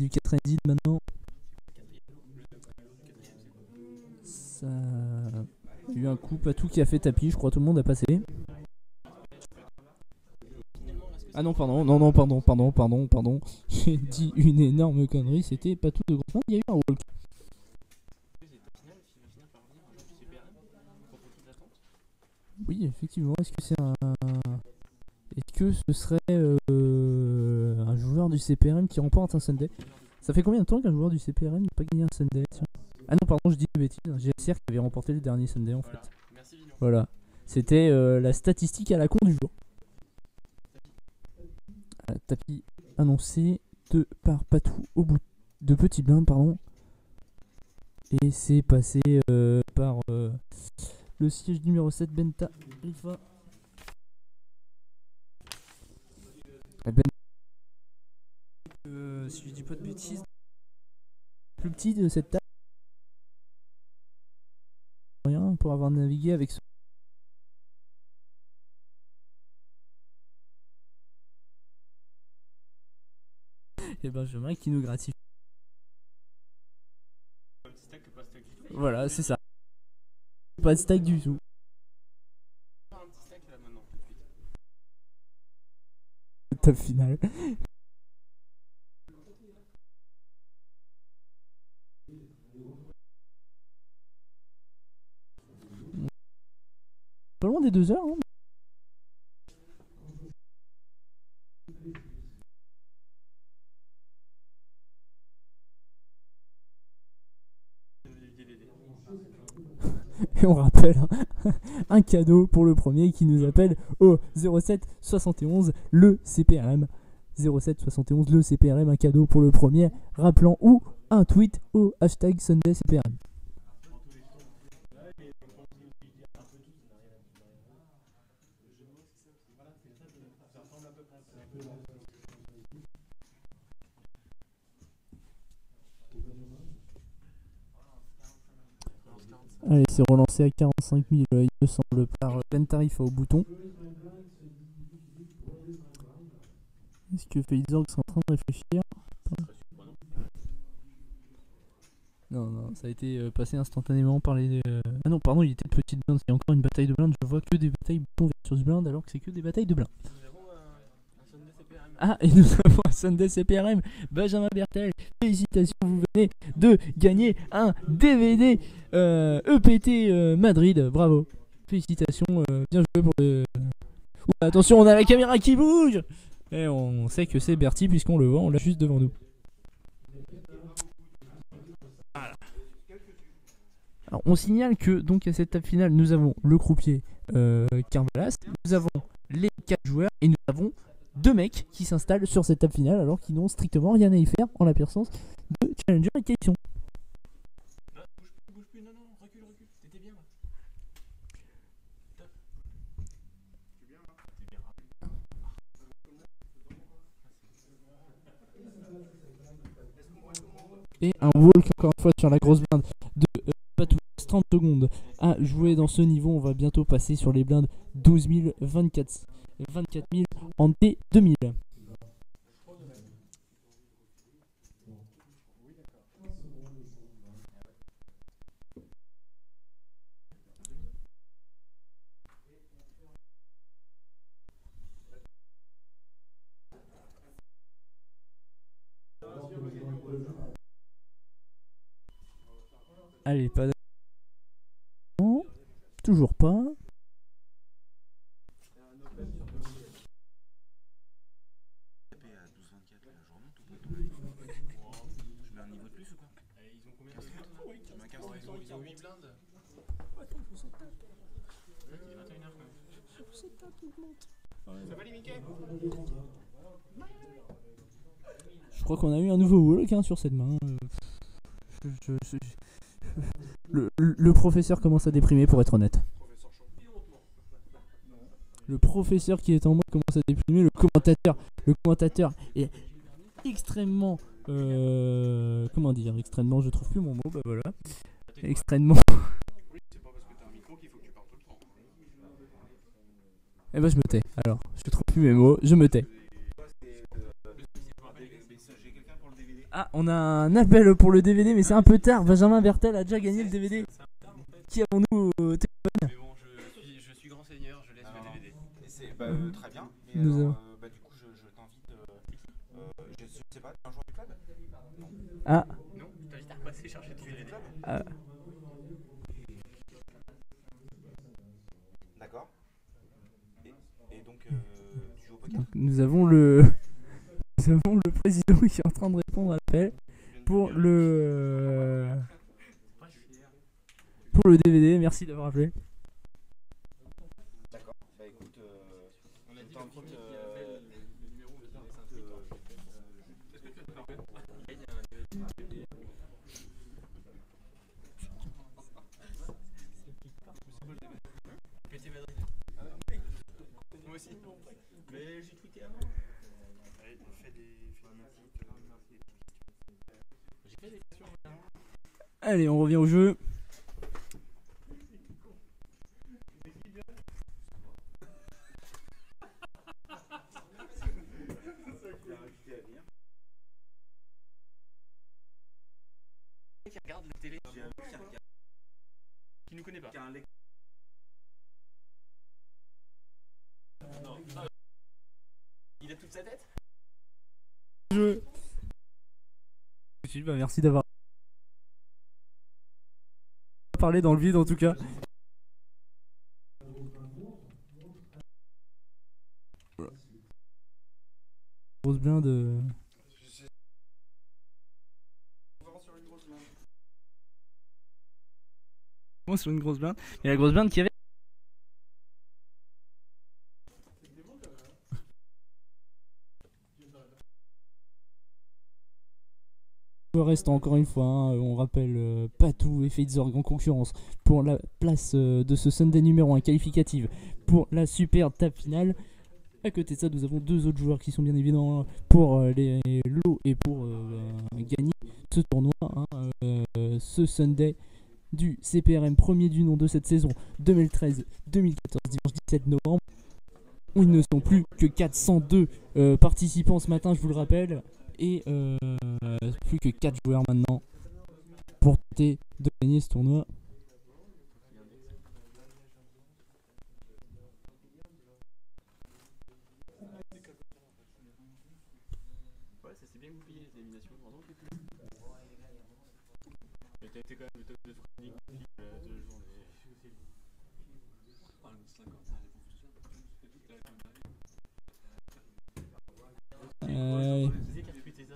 du 90 maintenant. Ça... Il y a eu un coup, Patou qui a fait tapis, je crois tout le monde a passé. Ah non, pardon. J'ai dit une énorme connerie, c'était Patou de Grossman, il y a eu un walk. Oui, effectivement, est-ce que c'est un... Est-ce que ce serait un joueur du CPRM qui remporte un Sunday? Ça fait combien de temps qu'un joueur du CPRM n'a pas gagné un Sunday? Tiens. Ah non, pardon, je dis des bêtises. GSR qui avait remporté le dernier Sunday en fait. Voilà. C'était la statistique à la con du jour. Tapis annoncé par Patou au bout de petit blind, pardon. Et c'est passé par le siège numéro 7, Benta Rifa. Si je dis pas de bêtises, plus petit de cette table. Rien pour avoir navigué avec ce. Et Benjamin qui nous gratifie. Voilà, c'est ça. Pas de stack du tout. Top final. Pas loin des 2 heures. Hein. Et on rappelle un cadeau pour le premier qui nous appelle au 07 71 le CPRM. 07 71 le CPRM, un cadeau pour le premier, rappelant ou un tweet au hashtag Sunday CPRM. Allez, c'est relancé à 45 000, il me semble, par Bentarifa au bouton. Est-ce que Feidzorg est en train de réfléchir? Non, ça a été passé instantanément par les... Ah non, pardon, il était de petite blinde, c'est encore une bataille de blinde. Je vois que des batailles bouton versus blinde alors que c'est que des batailles de blinde. Ah, et nous avons un Sunday CPRM. Benjamin Bertel, félicitations, vous venez de gagner un DVD EPT Madrid. Bravo. Félicitations, bien joué pour le... attention, on a la caméra qui bouge. Et on sait que c'est Bertie puisqu'on le voit, on l'a juste devant nous. Voilà. Alors, on signale que donc à cette table finale, nous avons le croupier Carvalas, nous avons les 4 joueurs et nous avons 2 mecs qui s'installent sur cette table finale alors qu'ils n'ont strictement rien à y faire en la personne de Challenger et Question. Bouge plus, non, recule, t'étais bien là. Et un walk encore une fois sur la grosse blinde de Patou, 30 secondes à jouer dans ce niveau. On va bientôt passer sur les blindes 12 000, 24 000 en T2000. Allez, pas de... Non, toujours pas. Je crois qu'on a eu un nouveau walk sur cette main. Le professeur commence à déprimer, pour être honnête. Le professeur qui est en mode commence à déprimer. Le commentateur est extrêmement... comment dire? Extrêmement, je trouve plus mon mot, bah voilà. Extrêmement... Eh ben je me tais, alors. Je trouve plus mes mots, je me tais. Ah, on a un appel pour le DVD, mais c'est un peu tard. Benjamin Bertel a déjà gagné le DVD. Qui avons-nous au téléphone? Mais bon, je suis grand seigneur, je laisse le DVD. Et c'est très bien. Mais Nous alors, avons- du coup, je t'invite. Je sais pas, t'es un joueur du club? Ah, Non, je t'invite à repasser chercher le Tu es du DVD. club? ah, D'accord. Et donc, tu joues au poker? donc nous avons le nous avons le président qui est en train de répondre à l'appel pour le DVD. Merci d'avoir appelé. D'accord. Bah écoute, On a je dit le t'invite. premier qui appelle le numéro qui est 5. Est-ce que tu veux te parler? Il gagne un DVD. PT Madrid. Moi aussi. Mais j'ai tweeté avant. Allez, fais des J'ai fait des questions. Allez, on revient au jeu. Qui regarde la télé. Qui nous connaît pas. Non. Il a toute sa tête. Jeu. Bah, merci d'avoir parlé dans le vide en tout cas. Grosse blinde. Moi sur une grosse blinde. Et la grosse blinde qui avait. Reste encore une fois, hein, on rappelle Patou et Feitzorg en concurrence pour la place de ce Sunday numéro 1 qualificative pour la super table finale. À côté de ça, nous avons deux autres joueurs qui sont bien évidents pour les lots et pour gagner ce tournoi, hein, ce Sunday du CPRM premier du nom de cette saison 2013-2014, dimanche 17 novembre, où il ne sont plus que 402 participants ce matin, je vous le rappelle, et plus que 4 joueurs maintenant pour tenter de gagner ce tournoi. Ouais, ça s'est bien goupillé les éliminations. Pardon, que mais t'as été quand même le top de chronique de la journée. Qui a tweeté ça?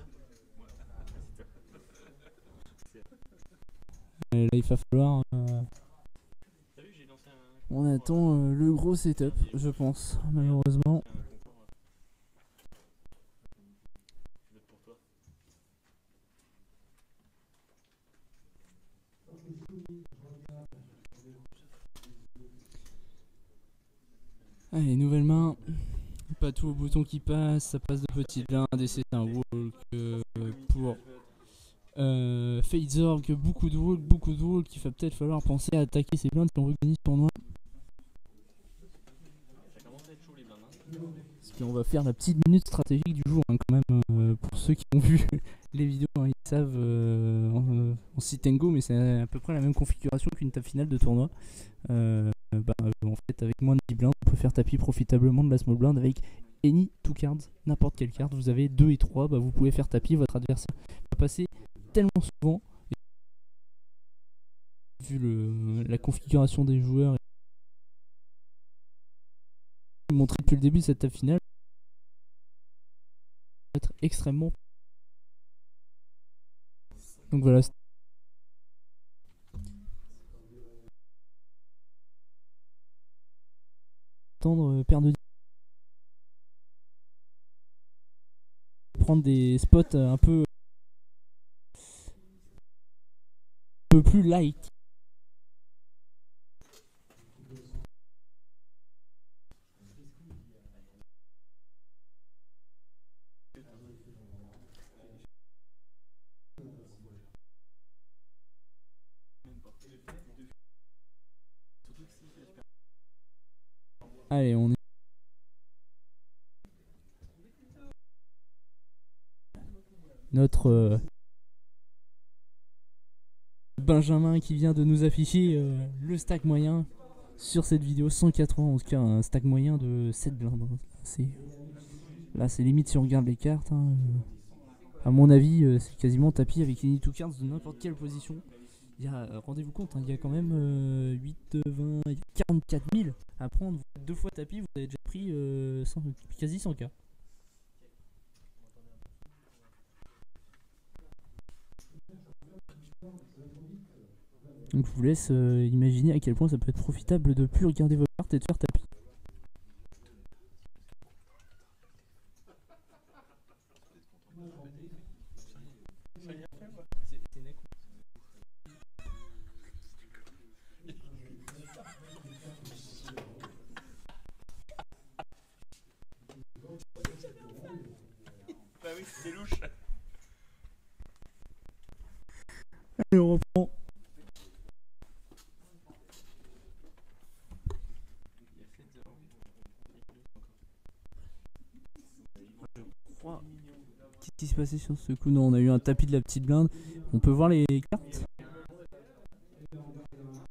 Là, il va falloir. T'as vu, j'ai lancé un. On attend le gros setup, je pense, malheureusement. Je vote pour toi. Allez, nouvelle main. Pas tout au bouton qui passe, ça passe de petite blinde et c'est un walk pour Feitzorg. Beaucoup de walk. Il va peut-être falloir penser à attaquer ces blindes si on veut gagner ce tournoi. Ça commence à être chaud les blindes. Parce qu'on va faire la petite minute stratégique du jour, hein, quand même. Pour ceux qui ont vu les vidéos, hein, ils savent en sit and go, mais c'est à peu près la même configuration qu'une table finale de tournoi. En fait, avec moins de 10 blindes, on peut faire tapis profitablement de la small blind avec any two cards, n'importe quelle carte. Vous avez 2 et 3, vous pouvez faire tapis, votre adversaire va passer tellement souvent. Vu la configuration des joueurs montré depuis le début de cette table finale, va être extrêmement. Donc voilà. Attendre paire de prendre des spots un peu plus light. Allez, on est notre Benjamin qui vient de nous afficher le stack moyen sur cette vidéo. 180, en tout cas un stack moyen de 7 blindes. Là c'est limite si on regarde les cartes. Hein, à mon avis c'est quasiment tapis avec any two cards de n'importe quelle position. Il y a, rendez-vous compte, hein, il y a quand même 8, 20, il y a 44 000 à prendre. Deux fois tapis, vous avez déjà pris quasi 100k. Donc je vous laisse imaginer à quel point ça peut être profitable de plus regarder vos cartes et de faire tapis. Bah oui, c'est louche. Allez, on reprend. Qu'est-ce qui s'est passé sur ce coup? Non, on a eu un tapis de la petite blinde. On peut voir les cartes.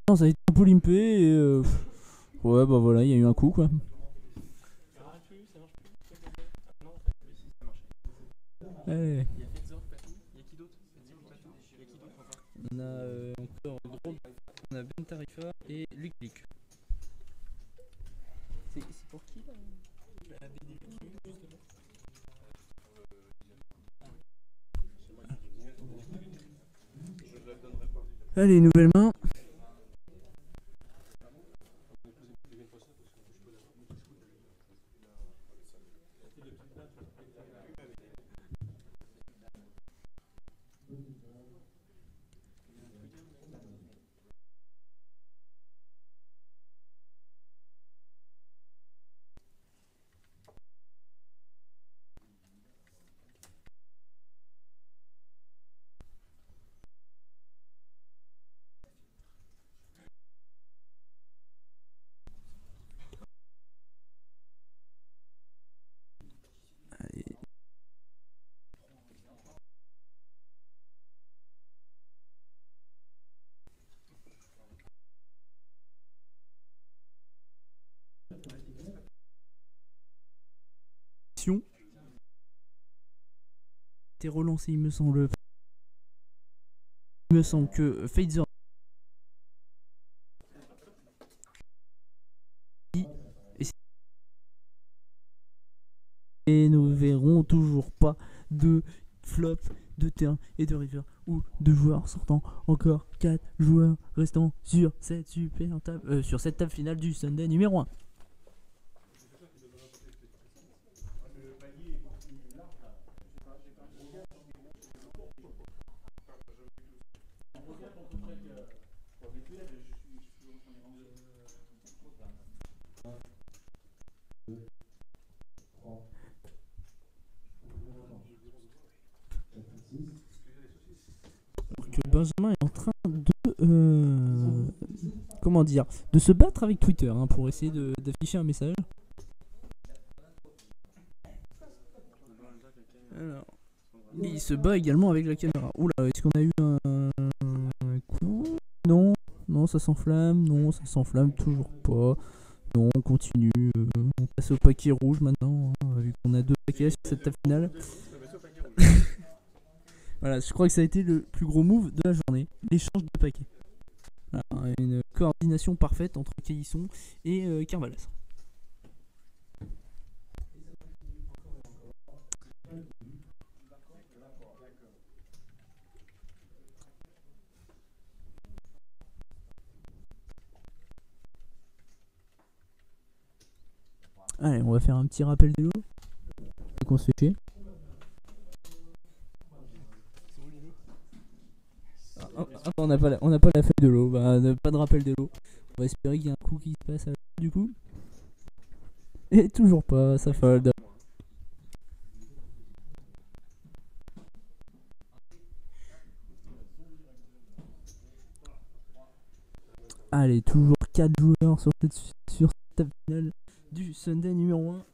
Non, ça a été un peu limpé et ouais, bah voilà, il y a eu un coup quoi. Allez. On a encore Gros, on a Ben Tarifa et Luc Luc. C'est pour qui là? Allez, nouvelle main. T'es relancé, il me semble. Il me semble que Phaser et nous verrons toujours pas de flop, de terrain et de river ou de joueurs sortant. Encore 4 joueurs restant sur cette super table, sur cette table finale du Sunday numéro 1. Que Benjamin est en train de comment dire, de se battre avec Twitter hein, pour essayer d'afficher un message. Alors, il se bat également avec la caméra. Oula, est-ce qu'on a eu un coup? Non, non, ça s'enflamme, non, ça s'enflamme toujours pas. Non, on continue. On passe au paquet rouge maintenant, hein, vu qu'on a 2 paquets sur cette table finale. Voilà, je crois que ça a été le plus gros move de la journée, l'échange de paquets. Voilà, une coordination parfaite entre Caillisson et Carvalas. Allez, on va faire un petit rappel de l'eau. Qu'on se fait chier. On n'a pas la feuille de l'eau, bah, pas de rappel de l'eau. On va espérer qu'il y a un coup qui se passe du coup. Et toujours pas, ça fold. Allez, toujours 4 joueurs sur cette table finale du Sunday numéro 1.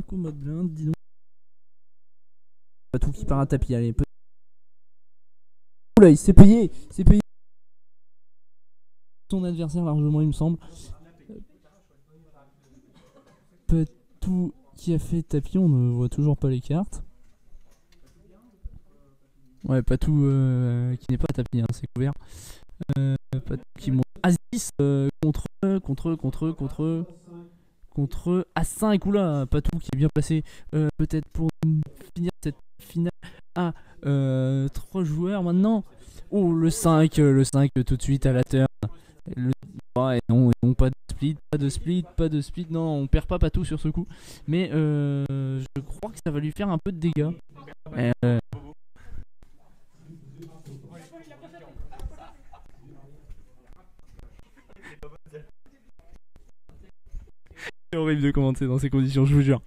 5 au mode blinde, dis donc. Pas tout qui part à tapis, allez. Oula, il s'est payé. Son adversaire largement, il me semble. Patou qui a fait tapis, on ne voit toujours pas les cartes. Ouais, Patou qui n'est pas à tapis, hein, c'est couvert. Patou qui monte As-10 contre As5. Oula, Patou qui est bien placé. Peut-être pour finir cette finale à 3 joueurs maintenant. Oh, le 5 tout de suite à la turn. Ouais, non, pas de split, non, on perd pas Patou sur ce coup. Mais je crois que ça va lui faire un peu de dégâts. C'est horrible de commenter dans ces conditions, je vous jure.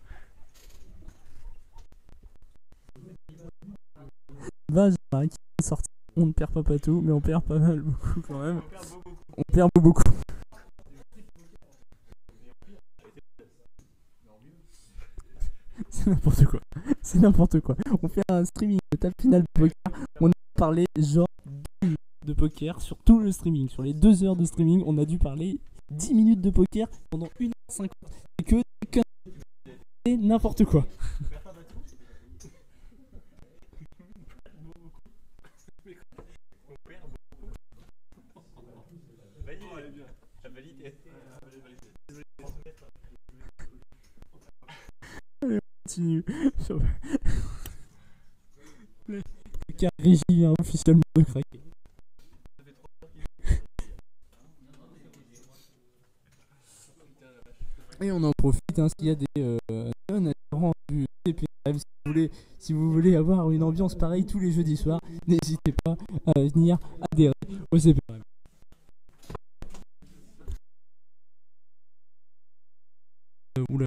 Benjamin qui est sorti. On ne perd pas Patou, mais on perd pas mal beaucoup quand même. On perd beaucoup. C'est n'importe quoi. On fait un streaming de table finale de poker. On a parlé genre 10 minutes de poker sur tout le streaming. Sur les 2 heures de streaming, on a dû parler 10 minutes de poker pendant 1h50. C'est que c'est n'importe quoi. Allez, on continue. Le car régie vient officiellement de craquer. Et on en profite, hein, s'il y a des adhérents du CPRM, si vous voulez avoir une ambiance pareille tous les jeudis soirs, n'hésitez pas à venir adhérer au CPRM. Oula.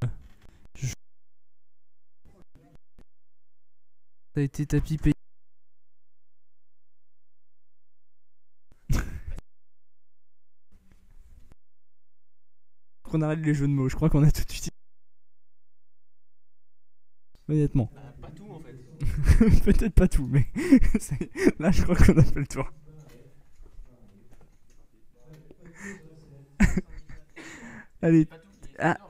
Ça a été tapis payé. On arrête les jeux de mots, je crois qu'on a tout de suite. Honnêtement. Pas tout en fait. Peut-être pas tout, mais là je crois qu'on a fait le tour. Allez,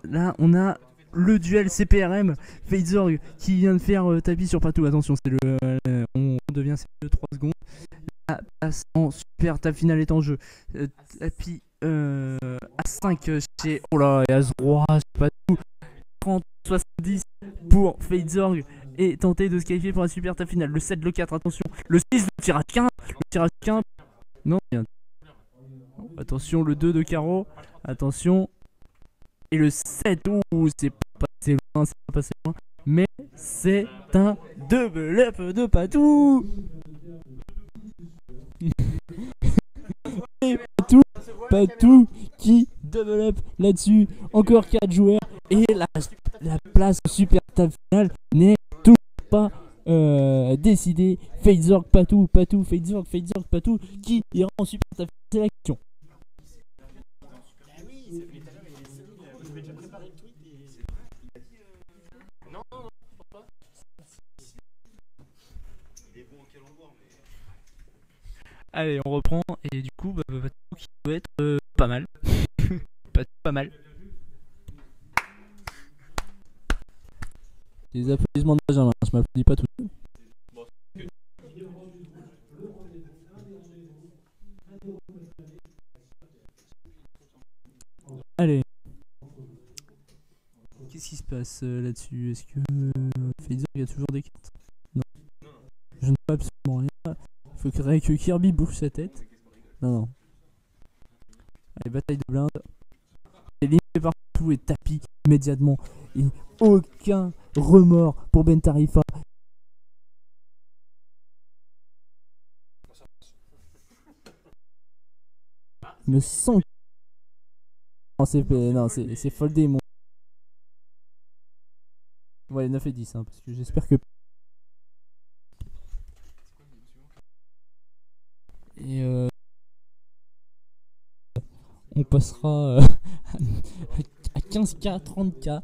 là on a le duel CPRM Fadezorg qui vient de faire tapis sur Patou. Attention, c'est on devient de 3 secondes. La place en super, ta finale est en jeu. Tapis A5 chez. Oh là, et As-Roi, c'est pas tout. 30-70 pour Fadezorg et tenter de se qualifier pour la super table finale. Le 7, le 4, attention. Le 6, le tirage 15. Le tirage 15. Non, bien. Attention, le 2 de carreau. Attention. Et le 7, c'est pas passé loin, c'est pas passé loin. Mais c'est un double up de Patou. Et Patou qui double up là-dessus. Encore 4 joueurs. Et la place super table finale n'est toujours pas décidée. Fadezorg, Patou, Fadezorg, Patou. Qui ira en super table finale? C'est la question. Allez, on reprend et du coup, Patou qui doit être pas mal. Patou pas mal. Les applaudissements de Benjamin, je m'applaudis pas tout seul. Allez. Qu'est-ce qui se passe là-dessus? Est-ce que Fadezorg a toujours des cartes? Non. Je ne vois absolument rien. Il faudrait que Kirby bouge sa tête. Non. Allez, bataille de blindes. C'est limité partout et tapis immédiatement. Et aucun remords pour Ben Tarifa. Me sens. Non, c'est foldé mon. Ouais, 9 et 10, hein, parce que j'espère que. Et on passera à à 15K, 30K,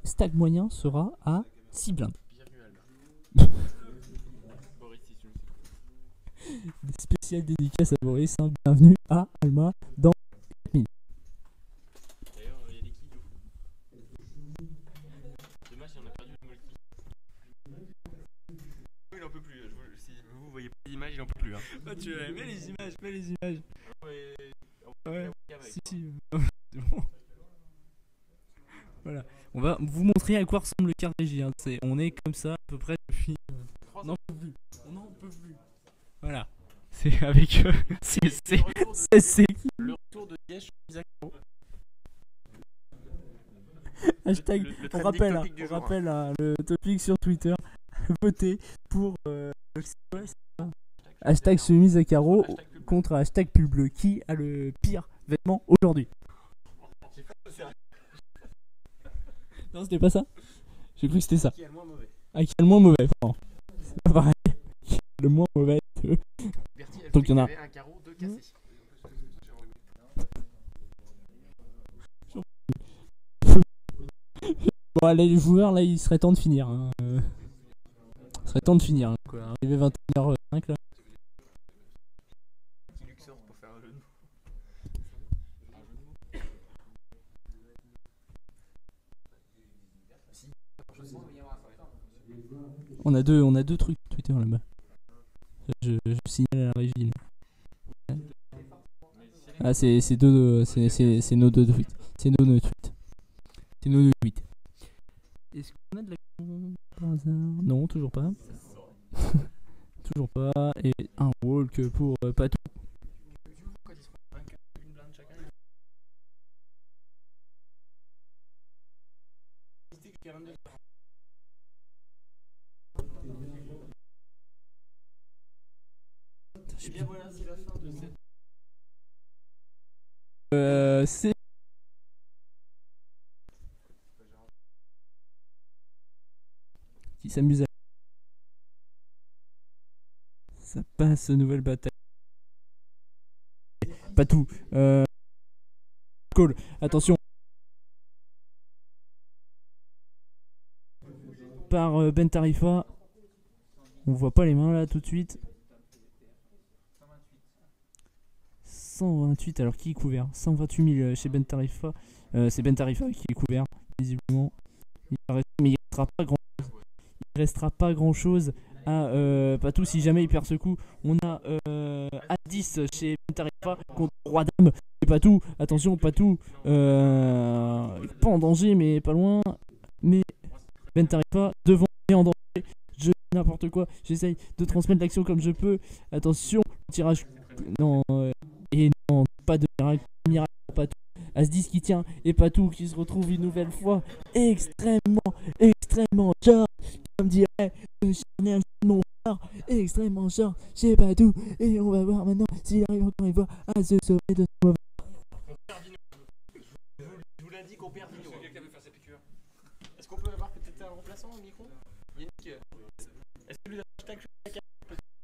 stack moyen sera à 6 blindes. Boris, si tu me suis. Des spéciales dédicaces à Boris, hein. Bienvenue à Alma dans 4000. D'ailleurs, il y a des kilos. Dommage, on a perdu le multi. Il en peut plus. Si vous voyez pas les images, il en peut plus. Hein. Bah, tu mets les images, mets les images. Ouais, si, si. C'est bon. Voilà. On va vous montrer à quoi ressemble le Carnegie. Hein. On est comme ça à peu près depuis. On n'en peut plus. On n'en peut plus. Voilà. C'est avec eux. C'est le retour de Liège sur Isaac. hashtag. Le On trending rappelle, topic du jour, le topic sur Twitter. Votez pour hashtag chemise à carreaux contre hashtag pull bleu. Qui a le pire vêtement aujourd'hui? Non, c'était pas ça. J'ai cru que c'était ça. Qui est le moins mauvais? Ah, qui a le moins mauvais. Pardon. C'est pas pareil. Qui a le moins mauvais. Bertie, elle Donc, il y en a. avait un carreau, 2 cassés. Bon, allez, les joueurs, là, il serait temps de finir. Hein. Il serait temps de finir. Hein, quoi. Arrivé 21h05 là. Petit Luxor pour faire un jeu de mots. On a deux trucs Twitter là-bas. Je signale à la régie. Là. Ah, c'est nos deux tweets. C'est nos deux tweets. C'est nos deux tweets. Est-ce qu'on a de la par hasard? Non, toujours pas. Toujours pas. Et un walk pour Patou. Et bien voilà, c'est la fin de cette. C'est qui s'amuse à... Ça passe, nouvelle bataille. Pas tout. Call, attention. Par Ben Tarifa. On voit pas les mains là tout de suite. 128, alors qui est couvert? 128 000 chez Ben Tarifa. C'est Ben Tarifa qui est couvert, visiblement. Mais il restera pas grand chose à Patou si jamais il perd ce coup. On a à 10 chez Ben Tarifa contre Roi Dame. Et Patou, attention, Patou, pas en danger, mais pas loin. Mais Ben Tarifa devant et en danger. Je fais n'importe quoi, j'essaye de transmettre l'action comme je peux. Attention, tirage. Non, et non, pas de miracle pour Patou. As-10 qui tient et Patou qui se retrouve une nouvelle fois extrêmement short, comme dirait le charnel non short, extrêmement short chez Patou. Et on va voir maintenant s'il arrive encore une fois à se sauver de ce mauvais. Je vous l'ai dit qu'on perd Vino. Est-ce que quelqu'un veut faire sa piqûre? Est-ce qu'on peut avoir peut-être un remplaçant au micro? Yannick, est-ce que lui hashtag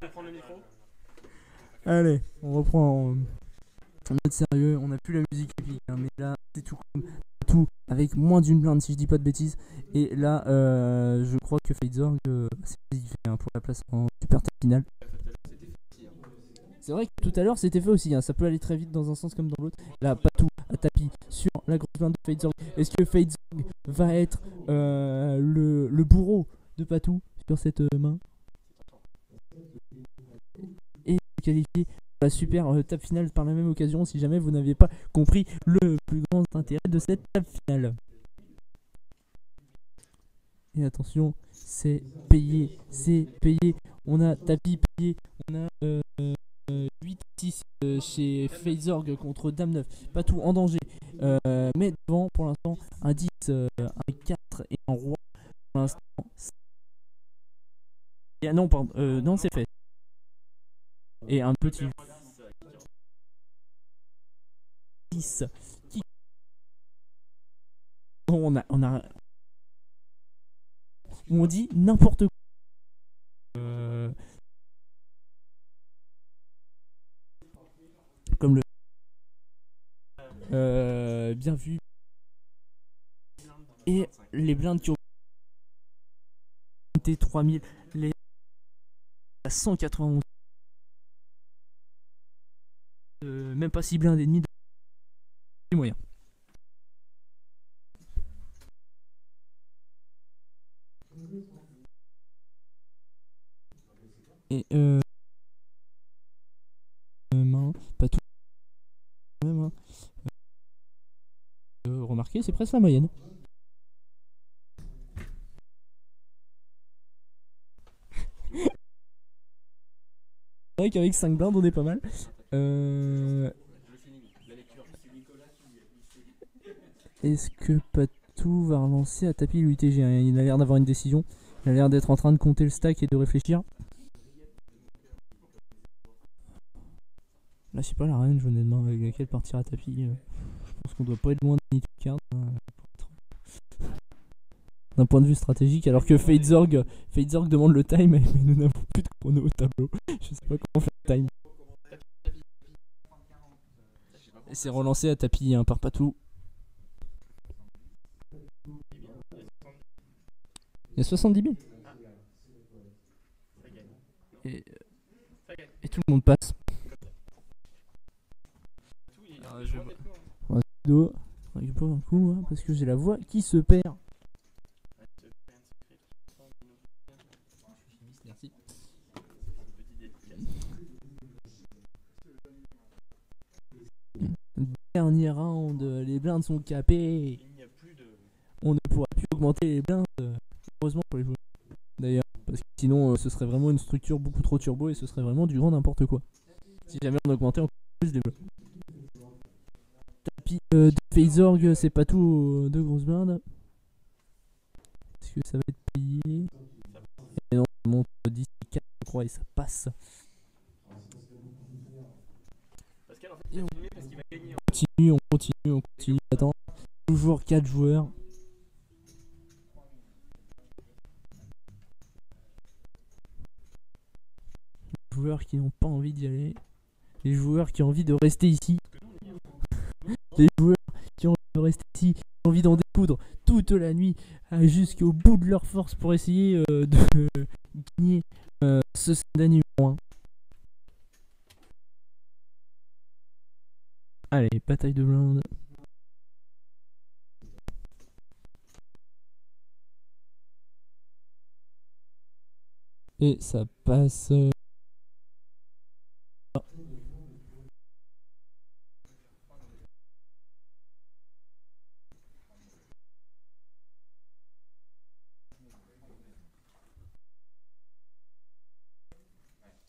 peut prendre le micro? Allez, on reprend en mode sérieux. On n'a plus la musique épique, hein, mais là c'est tout avec moins d'une blinde si je dis pas de bêtises. Et là, je crois que Fadezorg c'est qualifié pour la place en super finale. C'est vrai que tout à l'heure c'était fait aussi, hein. Ça peut aller très vite dans un sens comme dans l'autre. Là, Patou à tapis sur la grosse blinde de Fadezorg. Est-ce que Fadezorg va être le bourreau de Patou sur cette main et qualifié pour la super table finale par la même occasion si jamais vous n'aviez pas compris le plus grand intérêt de cette table finale. Et attention, c'est payé. On a tapis payé, on a 8-6 chez Fadezorg contre Dame 9. Pas tout en danger, mais devant pour l'instant un 10, un 4 et un roi. Pour l'instant, non, pardon, non, c'est fait. Et un petit 10 qui... on dit n'importe quoi. Comme le bien vu Et les blindes qui ont monté 3000, les à 191. Même pas 6 blindes et demi de moyen. Et pas tout même, hein. Remarquez, c'est presque la moyenne. C'est vrai qu'avec 5 blindes on est pas mal. Est-ce que Patou va relancer à tapis l'UTG? Il a l'air d'avoir une décision. Il a l'air d'être en train de compter le stack et de réfléchir. Là, je sais pas la range honnêtement avec laquelle partir à tapis. Je pense qu'on doit pas être loin de Nitcard d'un point de vue stratégique, alors que Fadezorg demande le time, mais nous n'avons plus de chrono au tableau. Je sais pas comment faire le time. Et c'est relancé à tapis par Patou. Il y a 70 000. Et tout le monde passe. Alors, je vais pas un coup hein, parce que j'ai la voix qui se perd. Merci. Dernier round, les blindes sont capées. On ne pourra plus augmenter les blindes. Heureusement pour les joueurs. D'ailleurs, parce que sinon ce serait vraiment une structure beaucoup trop turbo et ce serait vraiment du grand n'importe quoi. Si jamais on augmentait encore plus les blindes. Tapis de Fadezorg, c'est pas tout de grosses blindes. Est-ce que ça va être payé? Et non, ça monte 10 4 je crois et ça passe. Et on continue. Attends, toujours 4 joueurs. Les joueurs qui n'ont pas envie d'y aller. Les joueurs qui ont envie de rester ici. Les joueurs qui ont envie de rester ici, qui ont envie d'en découdre toute la nuit jusqu'au bout de leur force pour essayer de gagner ce Sunday numéro 1. Allez, bataille de blindes. Et ça passe.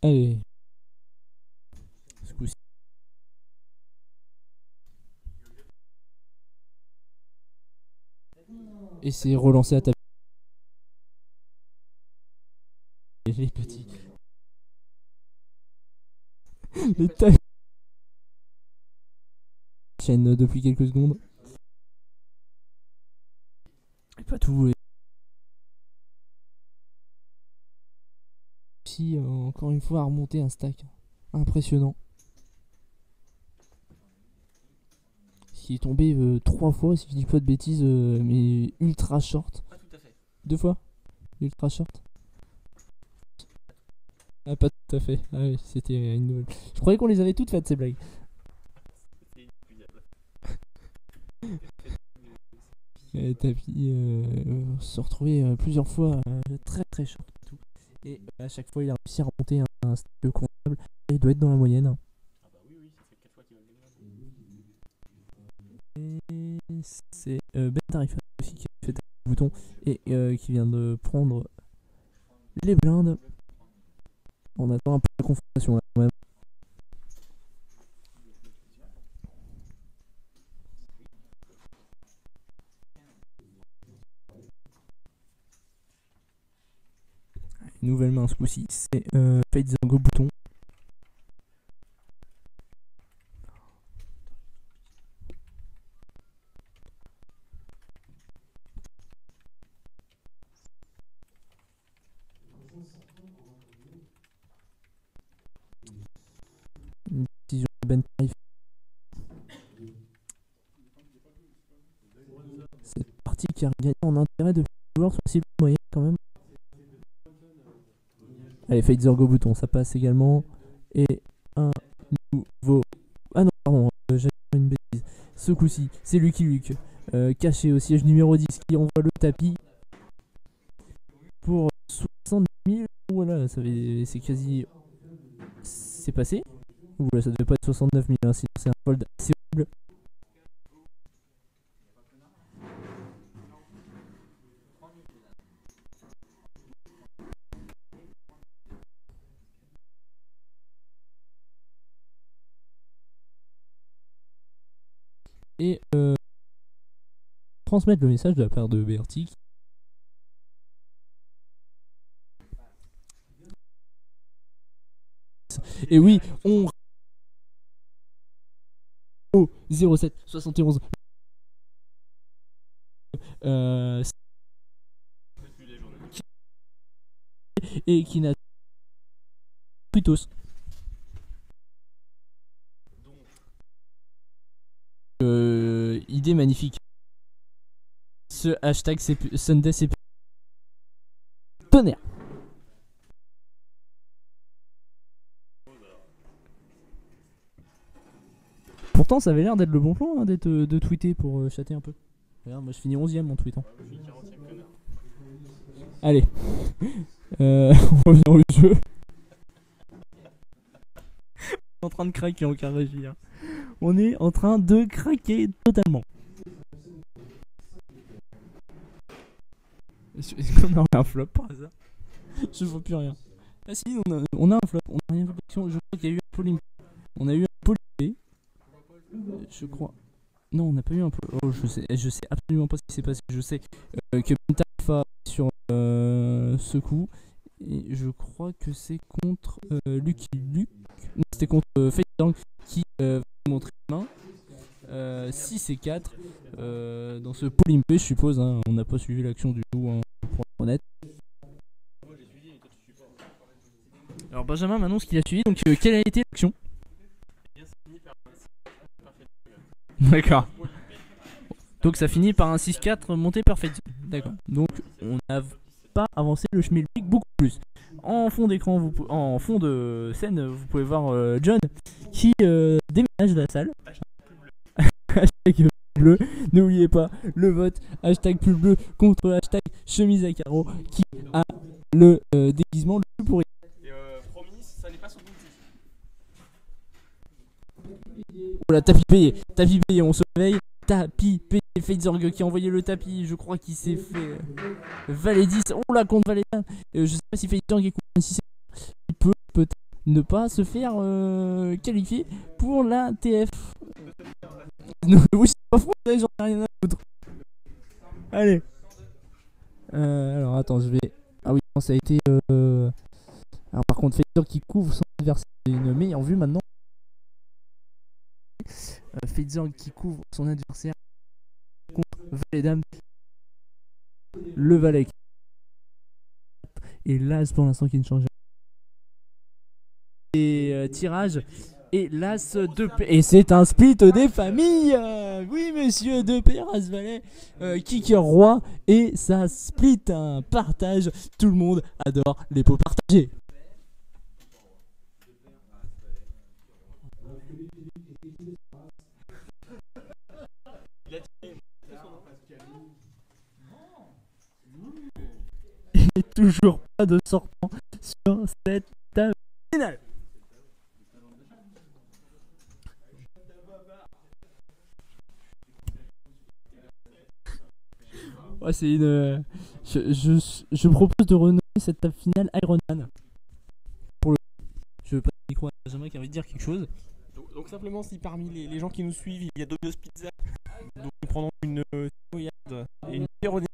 Allez. Ce coup-ci. Et c'est relancé à taper. Les petits. Les tailles. Chaîne depuis quelques secondes. Et pas tout. Si, encore une fois, à remonter un stack. Impressionnant. Qui est tombé 3 fois, si je dis pas de bêtises, mais ultra short. Pas tout à fait. 2 fois ultra short. Ah, pas tout à fait. Ah oui, c'était une nouvelle. Je croyais qu'on les avait toutes faites ces blagues. C'est inépuisable. Et tapis se retrouver plusieurs fois très très short. Et à chaque fois, il a réussi à remonter un stack comptable. Et il doit être dans la moyenne. Ah bah oui, ça fait 4 fois qu'il va le gagner. Et c'est Ben Tarifa aussi qui a fait le bouton et qui vient de prendre les blindes. On attend un peu de confrontation là quand même. Nouvelle main ce coup-ci, c'est Fadezorg au bouton. Une décision de Ben Tarifa. Cette partie qui qui a gagné en intérêt depuis que les joueurs sur la cible moyenne quand même. Allez, Fate Zergo bouton, ça passe également. Et un nouveau... Ah non, pardon, j'ai fait une bêtise. Ce coup-ci, c'est Lucky Luke, caché au siège numéro 10, qui envoie le tapis pour 60 000. Voilà, c'est quasi... C'est passé. Oula, ça devait pas être 69 000, hein, sinon c'est un fold assez horrible. Et transmettre le message de la part de Bertie. Et oui, on au 07 71 et qui n'a plutôt idée magnifique. Ce hashtag Sunday c'est tonnerre. Pourtant ça avait l'air d'être le bon plan, hein, de tweeter pour chatter un peu. Regarde, moi je finis 11ème en tweetant. Allez, on revient au jeu. On est en train de craquer en carrégie. Hein. On est en train de craquer totalement. Est-ce qu'on a un flop par hasard? Je vois plus rien. Ah si, on a un flop. On a rien d'action. Je crois qu'il y a eu un polymp. On a eu un polymp. Je crois. Non, on n'a pas eu un polymp. Oh, je sais absolument pas ce qui s'est passé. Je sais que Pentafa sur ce coup. Et je crois que c'est contre Lucky Luke. Non, c'était contre Fate qui va montrer la main. 6 et 4 dans ce polymp, je suppose. Hein, on n'a pas suivi l'action du tout, hein, pour être honnête. Alors Benjamin m'annonce qu'il a suivi. Donc quelle a été l'action? D'accord. Donc ça finit par un 6-4 monté par Fate. D'accord. Donc on n'a pas avancé le schmilblick beaucoup plus. En fond d'écran, en fond de scène, vous pouvez voir John qui déménage la salle. Hashtag bleu. N'oubliez pas le vote. Hashtag pull bleu contre hashtag chemise à carreaux qui a le déguisement le plus pourri. Et promis, ça n'est pas son outil. Oh là, tapis payé, on se réveille. Tapis payé, Fate Zergo qui a envoyé le tapis, je crois qu'il s'est fait Valet 10, oh là contre Valet 1, je sais pas si Fate Zergo est contre, si il peut peut-être ne pas se faire qualifier pour la TF. Oui, c'est pas faux, j'en ai rien à foutre. Allez. Alors attends, je vais... Ah oui, non, ça a été... Alors par contre, Fate Zergo qui couvre son adversaire, c'est une meilleure vue maintenant. Fate Zergo qui couvre son adversaire contre Valet Dame. Le Valet et l'As pour l'instant qui ne change rien. Et tirage et l'As de paix. Et c'est un split des familles. Oui monsieur, de paix, As Valet, kicker roi. Et ça split un partage. Tout le monde adore les pots partagés. Et toujours pas de sortant sur cette table finale. Ouais, c'est une. Je propose de renommer cette table finale Iron Man. Pour le. Je veux pas le micro à Benjamin qui a envie de dire quelque chose. Donc simplement, si parmi les gens qui nous suivent, il y a Domino's Pizza, donc nous prendrons une Savoyarde et une pepperoni.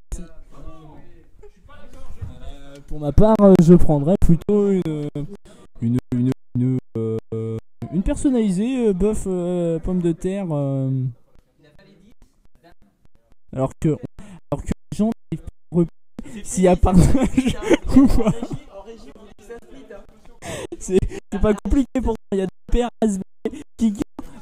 Pour ma part, je prendrais plutôt une personnalisée bœuf pomme de terre. Alors que les gens n'arrivent pas à repérer s'il y a partage ou pas. C'est pas compliqué pour ça. Il y a deux paires As qui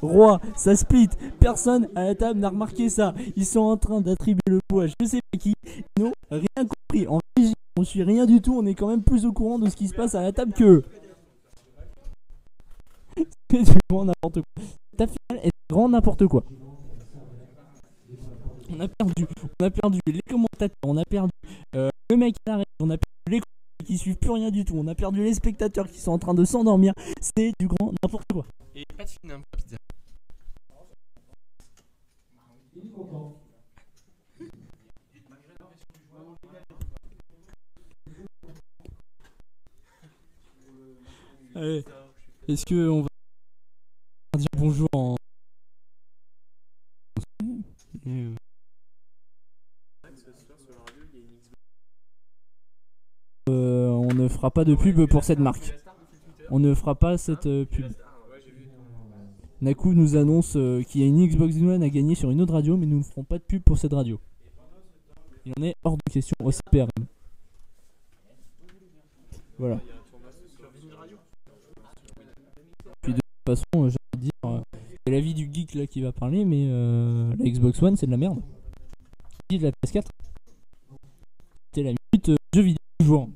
Roi, ça split. Personne à la table n'a remarqué ça. Ils sont en train d'attribuer le poids, je sais pas qui. Ils n'ont rien compris. En régie, on suit rien du tout. On est quand même plus au courant de ce qui se passe à la table qu'eux. C'est du grand n'importe quoi. Ta finale est du grand n'importe quoi. On a perdu les commentateurs, on a perdu le mec à la règle, on a perdu les qui suivent plus rien du tout, on a perdu les spectateurs qui sont en train de s'endormir. C'est du grand n'importe quoi. Et pas de film, pas pizza. Allez, est-ce que on va dire bonjour en on ne fera pas de pub pour cette marque. On ne fera pas cette pub. Naku nous annonce qu'il y a une Xbox One à gagner sur une autre radio, mais nous ne ferons pas de pub pour cette radio. Il en est hors de question au CPRM. Voilà. Puis de toute façon, j'ai envie de dire, c'est l'avis du geek là qui va parler, mais la Xbox One c'est de la merde. Qui dit de la PS4 ? C'était la minute jeu vidéo du jour.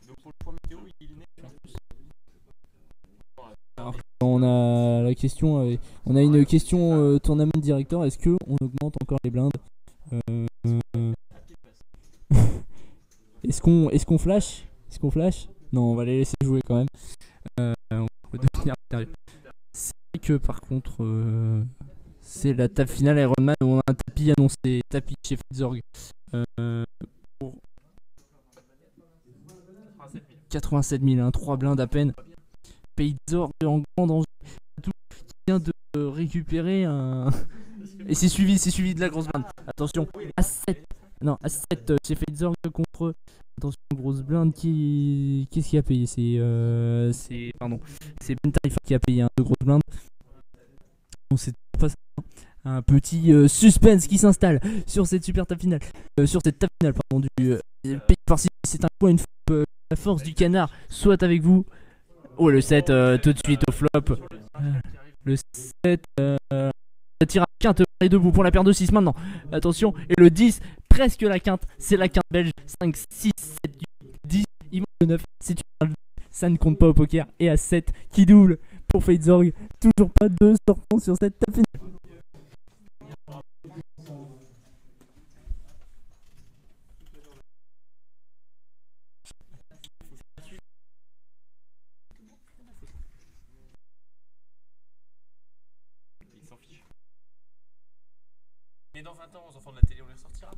Donc pour le point météo, il est né. On a la question, on a une question tournament director. Est-ce que on augmente encore les blindes Est-ce qu'on flash Non, on va les laisser jouer quand même. On peut devenir sérieux. C'est vrai que par contre, c'est la table finale Ironman où on a un tapis annoncé, tapis chez Fitzorg pour 87 000, hein, 3 blindes à peine. Fitzorg en grand danger. Tout qui vient de récupérer un. Et c'est suivi de la grosse blinde. Attention, à 7. Non, à 7 chez Fitzorg contre. Attention, grosse blinde qui. Qu'est-ce qui a payé? C'est Ben Tarifa qui a payé de grosses blindes. Donc c'est pas ça. Un petit suspense qui s'installe sur cette super table finale. Sur cette table finale, pardon, du pays par-ci. C'est un coup, une fois la force du canard soit avec vous. Oh, le 7 tout de suite au flop. Le 7 ça tire à quinte, et debout pour la paire de 6 maintenant. Attention, et le 10, presque la quinte, c'est la quinte belge. 5, 6, 7, 8, 10, il manque le 9, c'est une... ça ne compte pas au poker. Et à 7 qui double pour Fitzorg. Toujours pas de sortant sur cette table finale. Mais dans 20 ans, aux enfants de la télé, on les ressortira.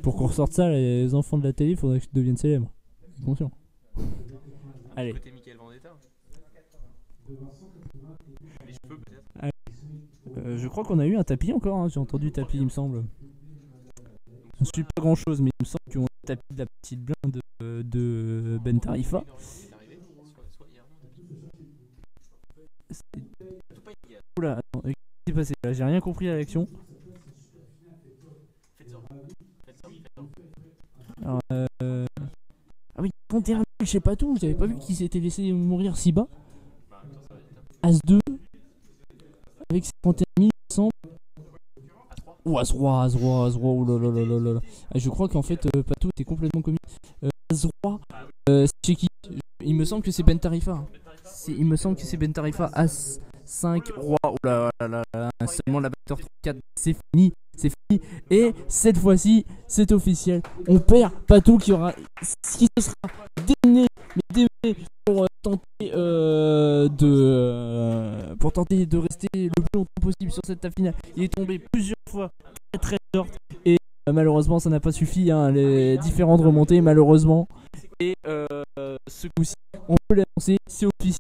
Pour qu'on ressorte ça, les enfants de la télé, il faudrait que je devienne célèbre. C'est conscient. Allez. Côté Michael Vendetta. Les cheveux peut-être. Allez. Je crois qu'on a eu un tapis encore, hein. J'ai entendu tapis, il me semble. Je ne suis pas grand chose, mais il me semble qu'on a tapis de la petite blinde de Ben Tarifa. Oula, attends, qu'est-ce qui s'est passé là? J'ai rien compris à l'action. Alors, ah oui, 31 000, je sais pas tout, j'avais pas vu qu'il s'était laissé mourir si bas. As-2 avec 51 000, il me semble. Ou As-Roi, oh là là là là là là. Je crois qu'en fait, Patou était complètement comique. As-Roi, c'est chez qui? Il me semble que c'est Ben Tarifa. Hein. Il me semble que c'est Ben Tarifa. As-5, Roi, oh là là là là. Seulement la batteur 34, c'est fini. Et cette fois-ci, c'est officiel. On perd Patou qui aura. Ce qui se sera démené, pour tenter de rester le plus longtemps possible sur cette table finale. Il est tombé plusieurs fois très short et malheureusement ça n'a pas suffi, hein, les différentes remontées malheureusement. Et ce coup-ci, on peut l'annoncer, c'est officiel.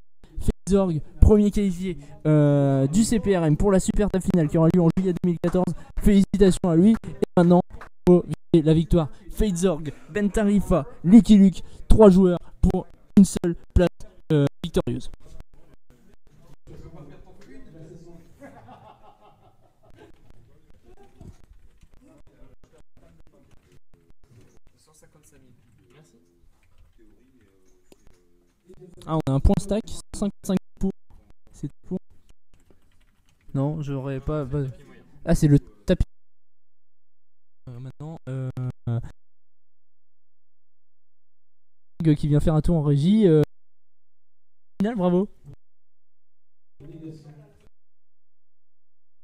Fitzorg, premier qualifié du CPRM pour la super table finale qui aura lieu en juillet 2014. Félicitations à lui. Et maintenant, il faut viser la victoire. Fitzorg, Ben Tarifa, Lucky Luke, 3 joueurs pour une seule place victorieuse. Ah, on a un point stack, 155 pour. C'est pour. Non, j'aurais pas. Ah, c'est le tapis. Maintenant, qui vient faire un tour en régie. Final, bravo.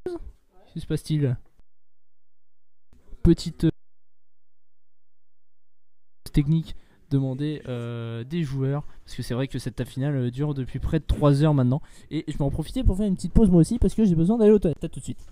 Qu'est-ce qui se passe-t-il? Petite technique demandée des joueurs, parce que c'est vrai que cette table finale dure depuis près de 3 heures maintenant, et je vais en profiter pour faire une petite pause moi aussi parce que j'ai besoin d'aller aux toilettes. À tout de suite.